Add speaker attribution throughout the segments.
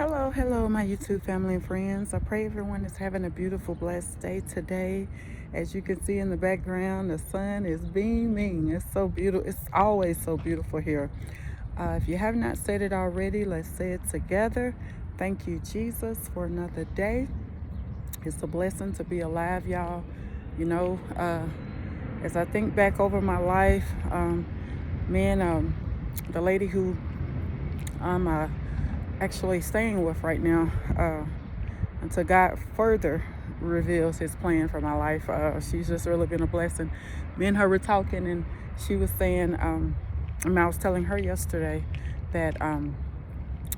Speaker 1: Hello, my YouTube family and friends. I pray everyone is having a beautiful, blessed day today. As you can see in the background, the sun is beaming. It's so beautiful. It's always so beautiful here. If you have not said it already, let's say it together. Thank you, Jesus, for another day. It's a blessing to be alive, y'all. You know, as I think back over my life, me and the lady who I'm actually staying with right now, until God further reveals his plan for my life. She's just really been a blessing. Me and her were talking, and she was saying, and I was telling her yesterday that,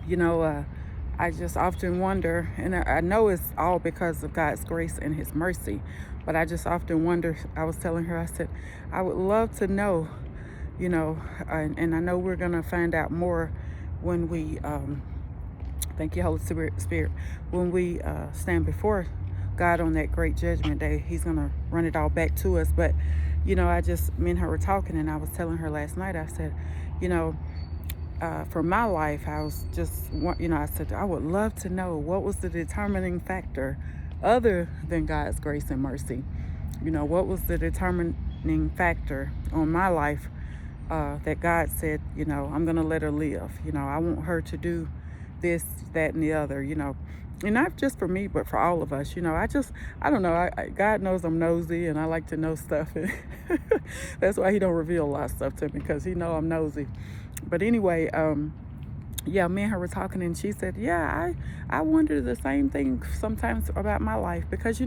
Speaker 1: you know, I just often wonder, and I know it's all because of God's grace and his mercy, but I just often wonder. I was telling her, I said, I would love to know, and I know we're going to find out more when we, thank you, Holy Spirit. When we stand before God on that great judgment day, he's going to run it all back to us. But, me and her were talking, and I was telling her last night, I said, you know, for my life, I was just, I said, I would love to know what was the determining factor other than God's grace and mercy. What was the determining factor on my life that God said, I'm going to let her live. I want her to do this, that, and the other, and not just for me, but for all of us. I don't know. God knows I'm nosy and I like to know stuff. And that's why he don't reveal a lot of stuff to me, because he know I'm nosy. But anyway, yeah, me and her were talking, and she said, yeah, I wonder the same thing sometimes about my life, because,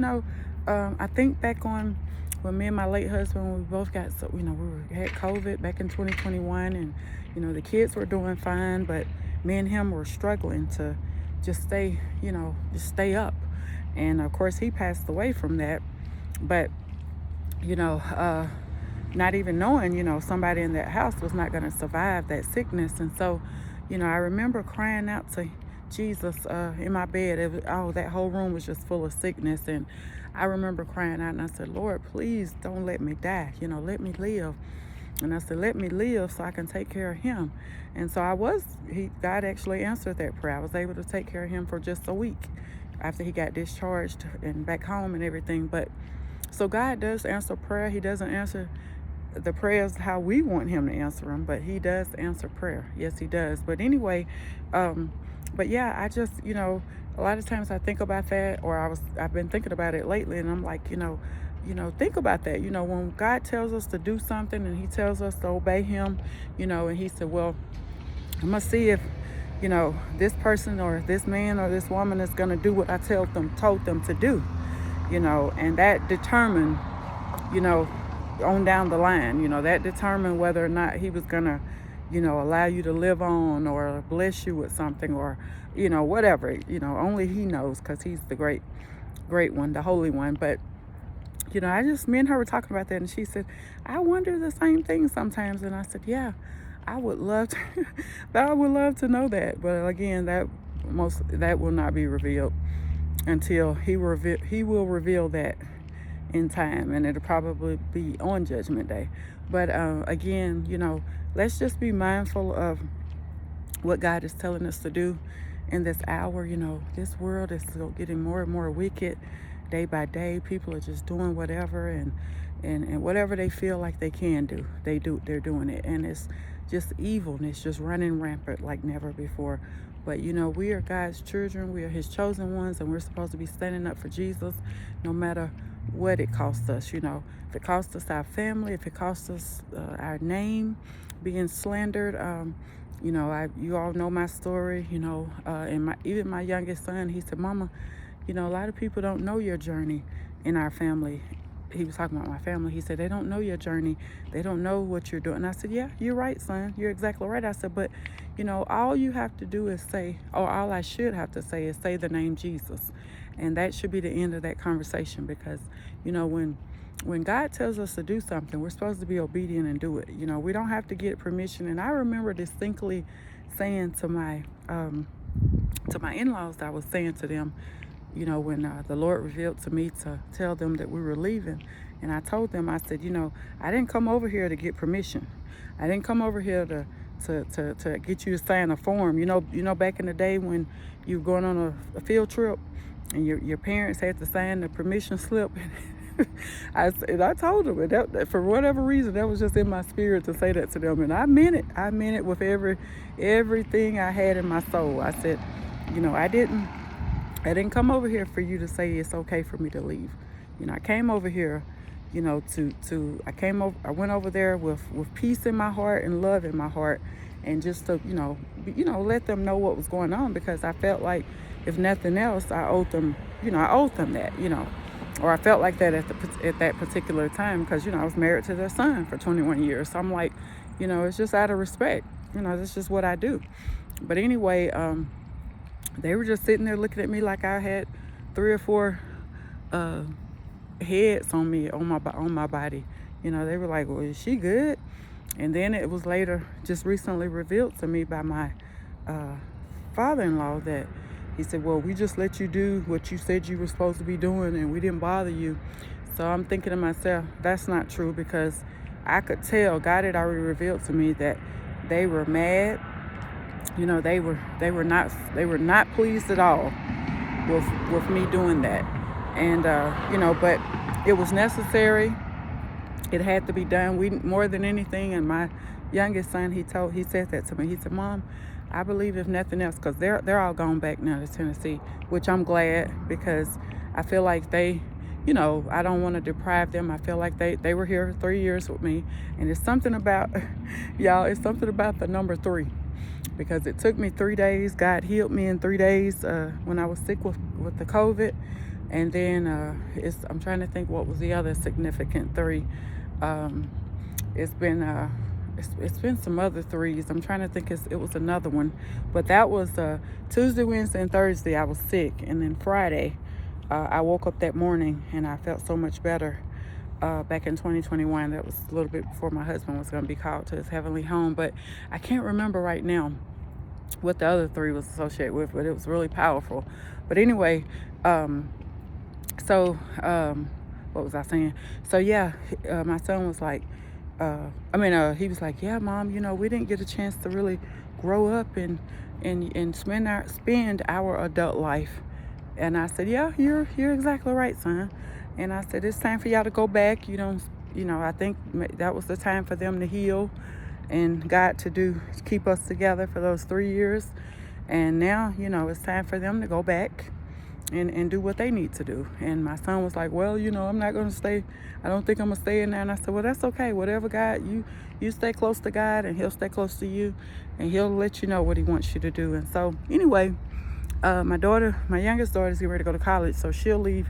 Speaker 1: I think back on when me and my late husband, we both got, had COVID back in 2021, and, the kids were doing fine, but me and him were struggling to just stay up. And of course, he passed away from that. But, you know, uh, not even knowing, somebody in that house was not going to survive that sickness. And so, I remember crying out to Jesus in my bed. That whole room was just full of sickness. And I remember crying out, and I said, Lord, please don't let me die. Let me live. And I said, let me live so I can take care of him. And so God actually answered that prayer. I was able to take care of him for just a week after he got discharged and back home and everything. But so God does answer prayer. He doesn't answer the prayers how we want him to answer them, but he does answer prayer. Yes, he does. But anyway, but yeah, I just, a lot of times I think about that, or I've been thinking about it lately, and I'm like, think about that. When God tells us to do something and he tells us to obey him, and he said, well, I'm gonna see if, this person or this man or this woman is gonna do what I told them to do, and that determined, you know, on down the line, that determined whether or not he was gonna, allow you to live on or bless you with something, or, whatever, only he knows, because he's the great one, the holy one. But, me and her were talking about that, and she said, I wonder the same thing sometimes. And I said, yeah, I would love to, I would love to know that. But again, that will not be revealed until he will reveal that in time, and it'll probably be on Judgment Day. But again, let's just be mindful of what God is telling us to do in this hour. This world is still getting more and more wicked day by day. People are just doing whatever, and whatever they feel like they can do, they're doing it, and it's just evil, and it's just running rampant like never before. But we are God's children, we are his chosen ones, and we're supposed to be standing up for Jesus no matter what it costs us. If it costs us our family, if it costs us our name being slandered. You all know my story, and even my youngest son, he said, Mama, a lot of people don't know your journey in our family. He was talking about my family. He said, they don't know your journey. They don't know what you're doing. And I said, yeah, you're right, son. You're exactly right. I said, but, all you have to do is say, or all I should have to say is say the name Jesus. And that should be the end of that conversation, because, when God tells us to do something, we're supposed to be obedient and do it. We don't have to get permission. And I remember distinctly saying to my in-laws, I was saying to them, when the Lord revealed to me to tell them that we were leaving. And I told them, I said, I didn't come over here to get permission. I didn't come over here to to get you to sign a form. Back in the day when you were going on a field trip and your parents had to sign the permission slip. I told them, and that, for whatever reason, that was just in my spirit to say that to them, and I meant it. I meant it with everything I had in my soul. I said, I didn't come over here for you to say it's okay for me to leave. I came over here, I went over there with peace in my heart and love in my heart, and just to, let them know what was going on, because I felt like, if nothing else, I owed them that, or I felt like that at that particular time, because, I was married to their son for 21 years. So I'm like, it's just out of respect. That's just what I do. But anyway, they were just sitting there looking at me like I had 3 or 4 heads on me, on my body. They were like, well, is she good? And then it was later, just recently revealed to me by my father-in-law, that he said, well, we just let you do what you said you were supposed to be doing, and we didn't bother you. So I'm thinking to myself, that's not true, because I could tell God had already revealed to me that they were mad. They were not pleased at all with me doing that. And but it was necessary. It had to be done. We, more than anything, and my youngest son, he said that to me. He said, Mom, I believe if nothing else, because they're all gone back now to Tennessee, which I'm glad, because I feel like they, I don't want to deprive them. I feel like they were here 3 years with me, and it's something about, y'all, it's something about the number 3, because it took me 3 days. God healed me in 3 days when I was sick with the COVID, and then I'm trying to think what was the other significant 3. It's been some other 3s. I'm trying to think. It was another one, but that was Tuesday, Wednesday, and Thursday I was sick, and then Friday I woke up that morning and I felt so much better. Back in 2021, that was a little bit before my husband was going to be called to his heavenly home, but I can't remember right now what the other 3 was associated with, but it was really powerful. But anyway, what was I saying? So yeah, my son was like, he was like, yeah, Mom, we didn't get a chance to really grow up and spend our adult life. And I said, yeah, you're exactly right, son. And I said, it's time for y'all to go back. I think that was the time for them to heal, and God to keep us together for those 3 years. And now, it's time for them to go back and do what they need to do. And my son was like, well, I'm not going to stay. I don't think I'm going to stay in there. And I said, well, that's okay. Whatever God, you stay close to God, and he'll stay close to you, and he'll let you know what he wants you to do. And so anyway, my youngest daughter is getting ready to go to college, so she'll leave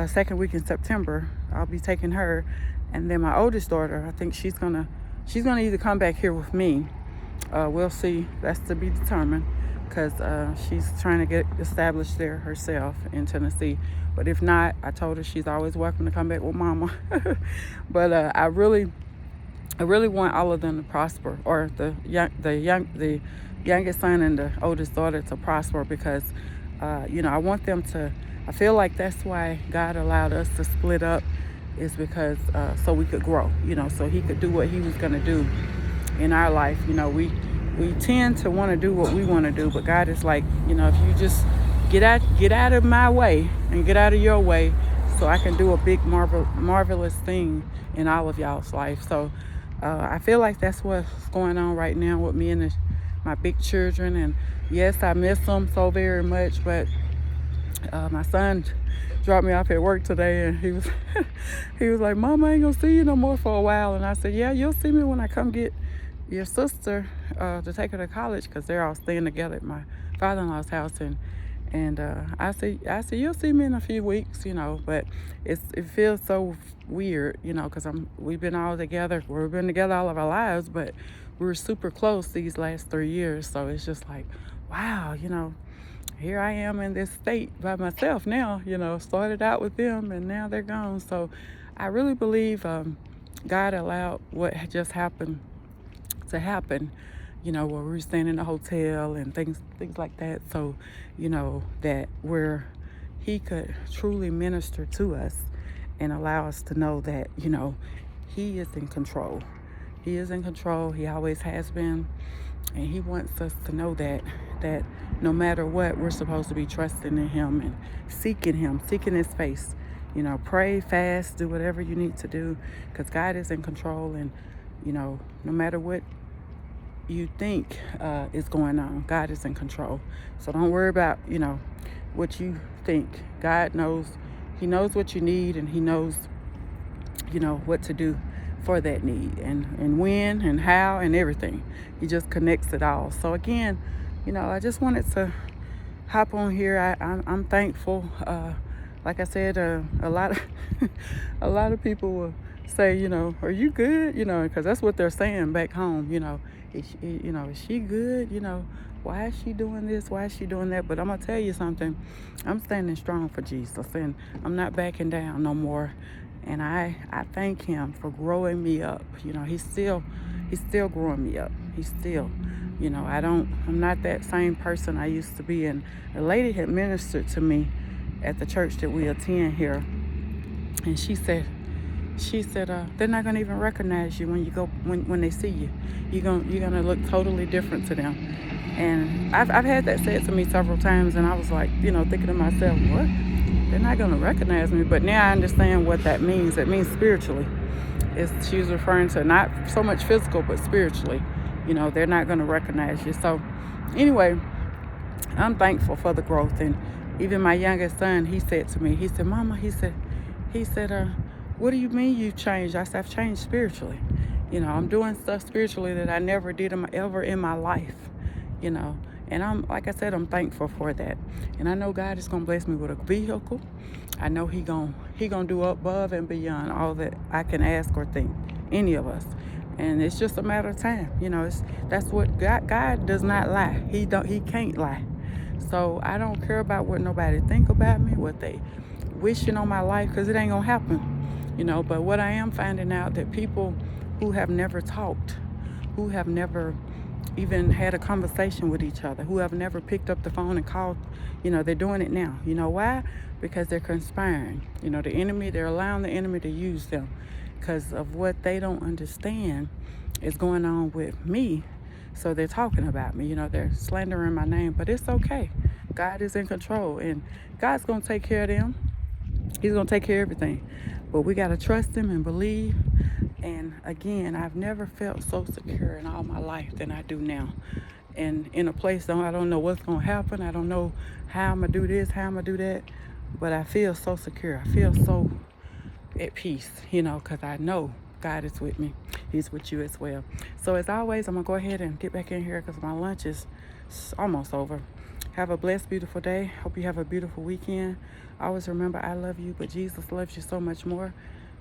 Speaker 1: second week in September. I'll be taking her. And then my oldest daughter, I think she's gonna either come back here with me. We'll see. That's to be determined, because she's trying to get established there herself in Tennessee. But if not, I told her she's always welcome to come back with Mama. But I really want all of them to prosper, or the youngest son and the oldest daughter to prosper, because I want them to. I feel like that's why God allowed us to split up, is because so we could grow, so he could do what he was going to do in our life. We tend to want to do what we want to do, but God is like, if you just get out of my way and get out of your way, so I can do a big marvelous thing in all of y'all's life. So I feel like that's what's going on right now with me and my big children. And yes, I miss them so very much, but my son dropped me off at work today, and he was like, Mom, I ain't gonna see you no more for a while. And I said, yeah, you'll see me when I come get your sister to take her to college, because they're all staying together at my father-in-law's house. And I said you'll see me in a few weeks, but it feels so weird, because we've been all together. We've been together all of our lives, but we were super close these last 3 years. So it's just like, wow, here I am in this state by myself now. Started out with them, and now they're gone. So I really believe God allowed what had just happened to happen, where we were staying in a hotel and things like that. So, that where he could truly minister to us and allow us to know that, he is in control. He is in control. He always has been. And he wants us to know that no matter what, we're supposed to be trusting in him and seeking his face. Pray, fast, do whatever you need to do, because God is in control. And no matter what you think is going on, God is in control. So don't worry about what you think. God knows. He knows what you need, and he knows what to do for that need, and when and how and everything. He just connects it all. So again, I just wanted to hop on here. I'm thankful. Like I said, a lot of a lot of people will say, are you good? Because that's what they're saying back home. Is she good? Why is she doing this? Why is she doing that? But I'm gonna tell you something. I'm standing strong for Jesus, and I'm not backing down no more. And I thank him for growing me up. He's still growing me up. He's still, I'm not that same person I used to be. And a lady had ministered to me at the church that we attend here, and she said, they're not gonna even recognize you when you go when they see you. You're gonna look totally different to them. And I've had that said to me several times, and I was like, thinking to myself, what? They're not gonna recognize me. But now I understand what that means. It means spiritually. She was referring to not so much physical, but spiritually. They're not gonna recognize you. So anyway, I'm thankful for the growth. And even my youngest son, he said to me, he said, Mama, he said, what do you mean you changed? I said, I've changed spiritually. I'm doing stuff spiritually that I never did ever in my life, And I'm, like I said, I'm thankful for that. And I know God is going to bless me with a vehicle. I know he gonna do above and beyond all that I can ask or think, any of us. And it's just a matter of time. That's what God does not lie. He can't lie. So I don't care about what nobody think about me, what they wishing on my life, because it ain't gonna happen. But what I am finding out, that people who have never talked, who have never even had a conversation with each other, who have never picked up the phone and called, they're doing it now. Why? Because they're conspiring. The enemy, they're allowing the enemy to use them because of what they don't understand is going on with me. So they're talking about me, they're slandering my name, but it's okay. God is in control, and God's going to take care of them. He's going to take care of everything. But we got to trust him and believe. And again, I've never felt so secure in all my life than I do now. And in a place I don't know what's going to happen. I don't know how I'm going to do this, how I'm going to do that. But I feel so secure. I feel so at peace, because I know God is with me. He's with you as well. So as always, I'm going to go ahead and get back in here because my lunch is almost over. Have a blessed, beautiful day. Hope you have a beautiful weekend. Always remember, I love you, but Jesus loves you so much more.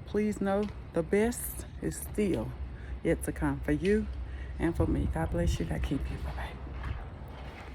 Speaker 1: Please know the best is still yet to come for you and for me. God bless you. God keep you. Bye-bye.